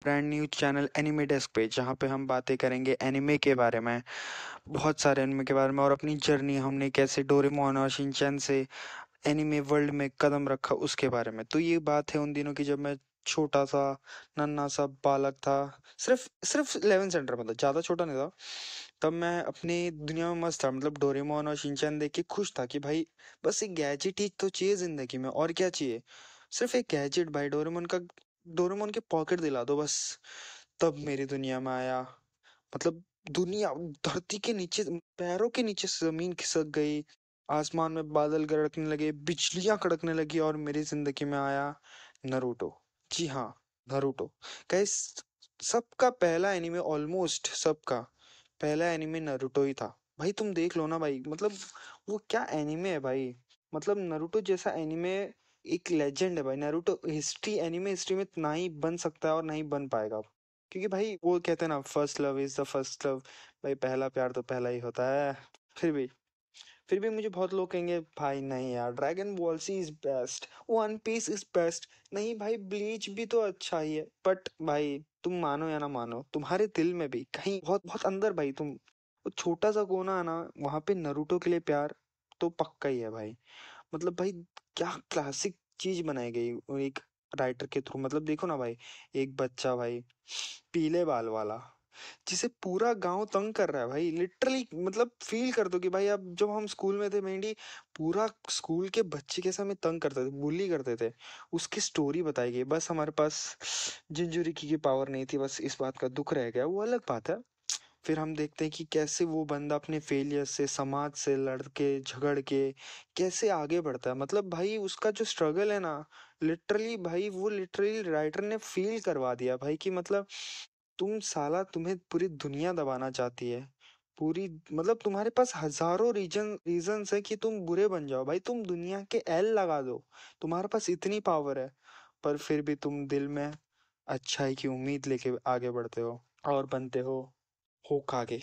Brand new channel anime desk पे, जहाँ पे हम बातें करेंगे एनिमे के बारे में, बहुत सारे एनिमे के बारे में और अपनी जर्नी हमने कैसे डोरेमोन और शिनचैन से एनिमे वर्ल्ड में कदम रखा उसके बारे में। तो ये बात है उन दिनों की जब मैं छोटा सा नन्हा सा बालक था। सिर्फ सिर्फ 11 सेंटर, मतलब ज़्यादा छोटा नहीं था। तब मैं अपनी दुनिया में मस्त था, मतलब डोरेमोन और शिनचैन देख के खुश था कि भाई बस एक गैजेट ही तो चाहिए जिंदगी में, और क्या चाहिए। सिर्फ एक गैजेट भाई, डोरेमोन के पॉकेट दिला दो बस। तब मेरी दुनिया में आया, मतलब दुनिया, धरती के नीचे, पैरों के नीचे से जमीन खिसक गई। आसमान में बादल गरजने लगे, बिजलियां कड़कने लगी और मेरी जिंदगी में आया नरूटो। जी हाँ, नरूटो। गाइस, सबका पहला एनीमे, ऑलमोस्ट सबका पहला एनीमे नरूटो ही था। भाई तुम देख लो ना भाई, मतलब वो क्या एनीमे है भाई। मतलब नरूटो जैसा एनीमे एक लेजेंड है भाई। नारुतो हिस्ट्री, एनिमे हिस्ट्री में ना ही बन सकता है और ना ही बन पाएगा। क्योंकि भाई वो कहते हैं ना, first love is the first love. भाई पहला प्यार तो पहला ही होता है। फिर भी फिर भी मुझे बहुत लोग कहेंगे भाई नहीं यार, Dragon Ball Z is best, one piece is best. नहीं भाई, ब्लीच भी तो अच्छा ही है। बट भाई तुम मानो या ना मानो, तुम्हारे दिल में भी कहीं बहुत बहुत अंदर भाई, तुम वो छोटा सा कोना है ना, वहां पे नरूटो के लिए प्यार तो पक्का ही है भाई। मतलब भाई क्या क्लासिक चीज बनाई गई वो एक राइटर के थ्रू। मतलब देखो ना भाई, एक बच्चा भाई, पीले बाल वाला, जिसे पूरा गांव तंग कर रहा है भाई, लिटरली। मतलब फील कर दो कि भाई अब जब हम स्कूल में थे मेंढी, पूरा स्कूल के बच्चे कैसे हमें तंग करते थे, बुली करते थे। उसकी स्टोरी बताई गई। बस हमारे पास जिंजुरिकी की पावर नहीं थी, बस इस बात का दुख रह गया, वो अलग बात है। फिर हम देखते हैं कि कैसे वो बंदा अपने फेलियर से, समाज से लड़ के झगड़ के कैसे आगे बढ़ता है। मतलब भाई उसका जो स्ट्रगल है ना, लिटरली भाई, वो लिटरली राइटर ने फील करवा दिया भाई कि मतलब तुम साला, तुम्हें पूरी दुनिया दबाना चाहती है, पूरी, मतलब तुम्हारे पास हजारों रीजंस है कि तुम बुरे बन जाओ भाई, तुम दुनिया के एल लगा दो, तुम्हारे पास इतनी पावर है। पर फिर भी तुम दिल में अच्छाई की उम्मीद लेके आगे बढ़ते हो और बनते हो होकागे।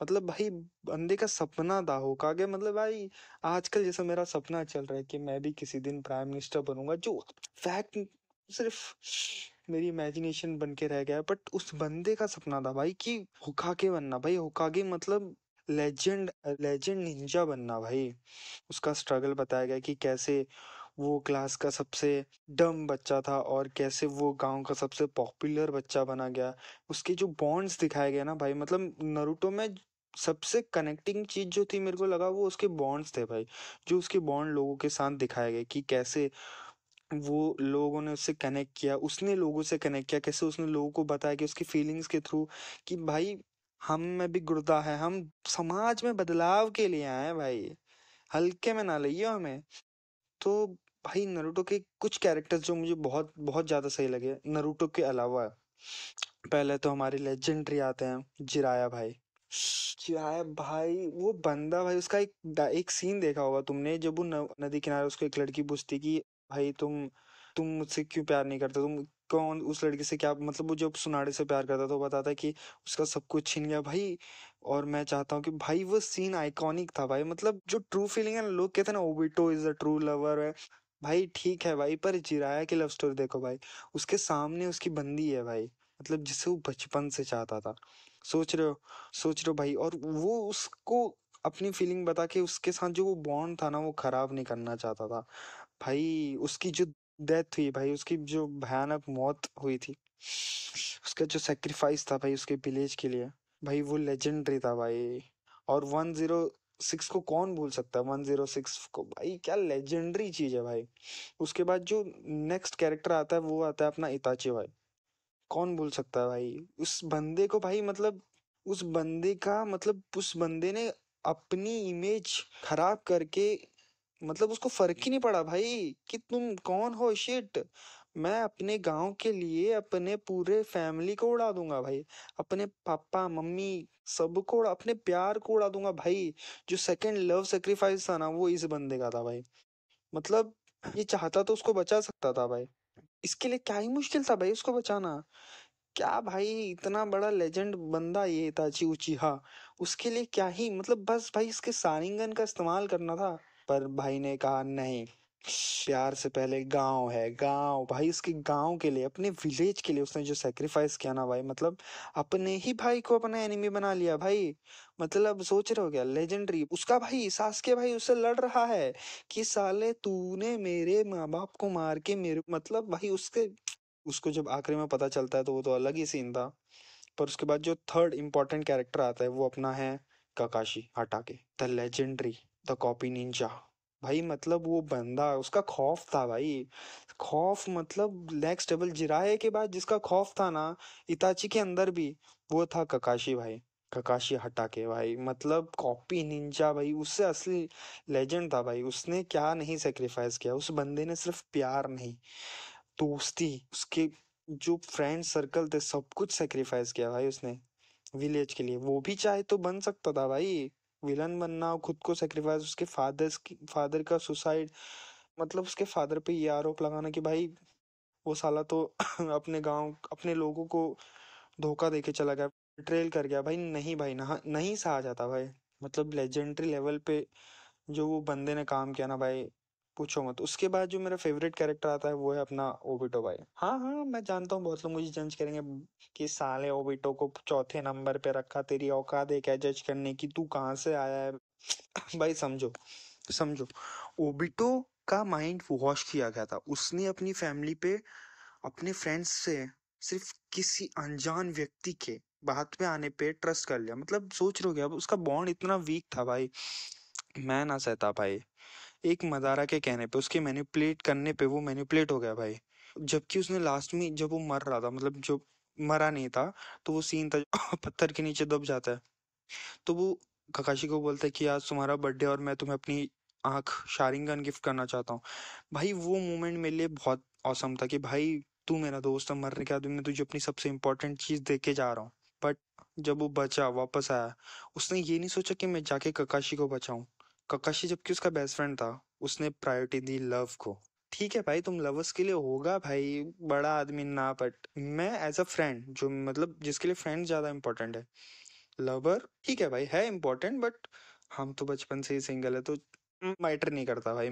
मतलब भाई बंदे का सपना था होकागे। मतलब भाई आजकल जैसा मेरा सपना चल रहा है कि मैं भी किसी दिन प्राइम मिनिस्टर बनूंगा, जो फैक्ट सिर्फ मेरी इमेजिनेशन बन के रह गया है। बट उस बंदे का सपना था भाई कि होकागे बनना। भाई होकागे मतलब लेजेंड, लेजेंड निंजा बनना भाई। उसका स्ट्रगल बताया गया कि कैसे वो क्लास का सबसे डम बच्चा था और कैसे वो गांव का सबसे पॉपुलर बच्चा बना गया। उसके जो बॉन्ड्स दिखाए गए ना भाई, मतलब नरूटो में सबसे कनेक्टिंग चीज जो थी मेरे को लगा, वो उसके बॉन्ड्स थे भाई। जो उसके बॉन्ड लोगों के साथ दिखाए गए कि कैसे वो लोगों ने उससे कनेक्ट किया, उसने लोगों से कनेक्ट किया, कैसे उसने लोगों को बताया कि उसकी फीलिंग्स के थ्रू कि भाई हम में भी गुर्दा है, हम समाज में बदलाव के लिए आए हैं भाई, हल्के में ना लियो हमें। तो भाई नरूटो के कुछ कैरेक्टर्स जो मुझे बहुत बहुत ज्यादा सही लगे नरूटो के अलावा, पहले तो हमारे लेजेंडरी आते हैं जिराया भाई। जिराया भाई, वो बंदा भाई, उसका एक सीन देखा होगा तुमने, जब वो नदी किनारे उसको एक लड़की पूछती कि भाई तुम मुझसे क्यों प्यार नहीं करते, तुम कौन उस लड़की से क्या, मतलब वो जब सुनाड़े से प्यार करता तो बताता है कि उसका सब कुछ छीन गया भाई, और मैं चाहता हूँ कि भाई वो सीन आइकॉनिक था भाई। मतलब जो ट्रू फीलिंग है ना, लोग कहते हैं ना Obito is the true lover है। भाई ठीक है भाई, पर जिराया की लव स्टोरी देखो भाई, उसके सामने उसकी बंदी है भाई, मतलब जिसे वो बचपन से चाहता था। सोच रहे हो, सोच रहे हो भाई, और वो उसको अपनी फीलिंग बता के उसके साथ जो वो बॉन्ड था ना, वो खराब नहीं करना चाहता था भाई। उसकी जो डेथ हुई भाई, उसकी जो भयानक मौत हुई थी, उसका जो सेक्रीफाइस था भाई उसके विलेज के लिए, भाई वो लेजेंडरी था भाई। और 106 को कौन भूल सकता है, 106 को भाई, क्या लेजेंडरी चीज है भाई। उसके बाद जो नेक्स्ट कैरेक्टर आता है वो आता है अपना इताची भाई। कौन भूल सकता है भाई उस बंदे को भाई। मतलब उस बंदे का, मतलब उस बंदे ने अपनी इमेज खराब करके, मतलब उसको फर्क ही नहीं पड़ा भाई कि तुम कौन हो, शिट। मैं अपने गांव के लिए अपने पूरे फैमिली को उड़ा दूंगा भाई, अपने पापा मम्मी सबको अपने प्यार को उड़ा दूंगा भाई। जो सेकंड लव सेक्रीफाइस था ना, वो इस बंदे का था भाई। मतलब ये चाहता तो उसको बचा सकता था भाई, इसके लिए क्या ही मुश्किल था भाई उसको बचाना। क्या भाई, इतना बड़ा लेजेंड बंदा ये इताची उचिहा, उसके लिए क्या ही, मतलब बस भाई इसके सारिंगन का इस्तेमाल करना था। पर भाई ने कहा नहीं, प्यार से पहले गाँव है, गाँव भाई, उसके गाँव के लिए, अपने विलेज के लिए उसने जो सैक्रिफाइस किया ना भाई, मतलब अपने ही भाई को अपना एनिमी बना लिया भाई। मतलब सोच रहे हो क्या, लेजेंडरी। उसका भाई सास्के भाई उससे लड़ रहा है कि साले तूने मेरे माँ बाप को मार के मेरे, मतलब भाई उसके, उसको जब आखिरी में पता चलता है तो वो तो अलग ही सीन था। पर उसके बाद जो थर्ड इम्पोर्टेंट कैरेक्टर आता है वो अपना है ककाशी हटाके, the legendary, the copy ninja. भाई मतलब वो बंदा, उसका खौफ था भाई, खौफ मतलब नेक्स्ट लेवल। जिराए के बाद जिसका खौफ था ना इताची के अंदर भी, वो था ककाशी भाई, ककाशी हटाके भाई। मतलब कॉपी निंजा भाई, उससे असली लेजेंड था भाई। उसने क्या नहीं सेक्रीफाइस किया उस बंदे ने, सिर्फ प्यार नहीं, दोस्ती, उसके जो फ्रेंड सर्कल थे, सब कुछ सेक्रीफाइस किया भाई उसने विलेज के लिए। वो भी चाहे तो बन सकता था भाई, विलन बनना, खुद को सेक्रीफाइस, उसके फादर का सुसाइड, मतलब उसके फादर पे ये आरोप लगाना कि भाई वो साला तो अपने गांव अपने लोगों को धोखा देके चला गया, ट्रेल कर गया भाई। नहीं भाई, ना नहीं सहा जाता भाई। मतलब लेजेंडरी लेवल पे जो वो बंदे ने काम किया ना भाई, पूछो मत। उसके बाद जो मेरा फेवरेट कैरेक्टर आता है वो है अपना ओबिटो भाई। हाँ हाँ, मैं जानता हूँ बहुत लोग मुझे जज करेंगे कि साले ओबिटो को चौथे नंबर पे रखा, तेरी औकात है क्या जज करने की, तू कहाँ से आया है। भाई समझो, समझो, ओबिटो का माइंड वॉश किया गया था। उसने अपनी फैमिली पे, अपने फ्रेंड्स से, सिर्फ किसी अनजान व्यक्ति के बात पे आने पे ट्रस्ट कर लिया। मतलब सोच रहे हो क्या, अब उसका बॉन्ड इतना वीक था भाई, मैं ना सहता भाई। एक मदारा के कहने पे, उसके मैनिपुलेट करने पे वो मैनिपुलेट हो गया भाई। जबकि उसने लास्ट में जब वो मर रहा था, मतलब जो मरा नहीं था, तो वो सीन था पत्थर के नीचे दब जाता है, तो वो ककाशी को बोलता है कि आज तुम्हारा बर्थडे और मैं तुम्हें अपनी आंख शारिंगन गिफ्ट करना चाहता हूँ। भाई वो मोमेंट मेरे लिए बहुत औसम था कि भाई तू मेरा दोस्त है, मरने के बाद भी मैं तुझे अपनी सबसे इम्पोर्टेंट चीज दे के जा रहा हूँ। बट जब वो बचा, वापस आया, उसने ये नहीं सोचा कि मैं जाके ककाशी को बचाऊं। ककाशी जबकि उसका बेस्ट फ्रेंड था, उसने प्रायोरिटी दी लव को। ठीक है भाई, तुम लवर्स के लिए होगा भाई बड़ा आदमी ना, बट मैं एज अ फ्रेंड, जो मतलब जिसके लिए फ्रेंड ज्यादा इंपॉर्टेंट है, लवर ठीक है भाई है इम्पोर्टेंट, बट हम तो बचपन से ही सिंगल है तो मैटर नहीं करता भाई।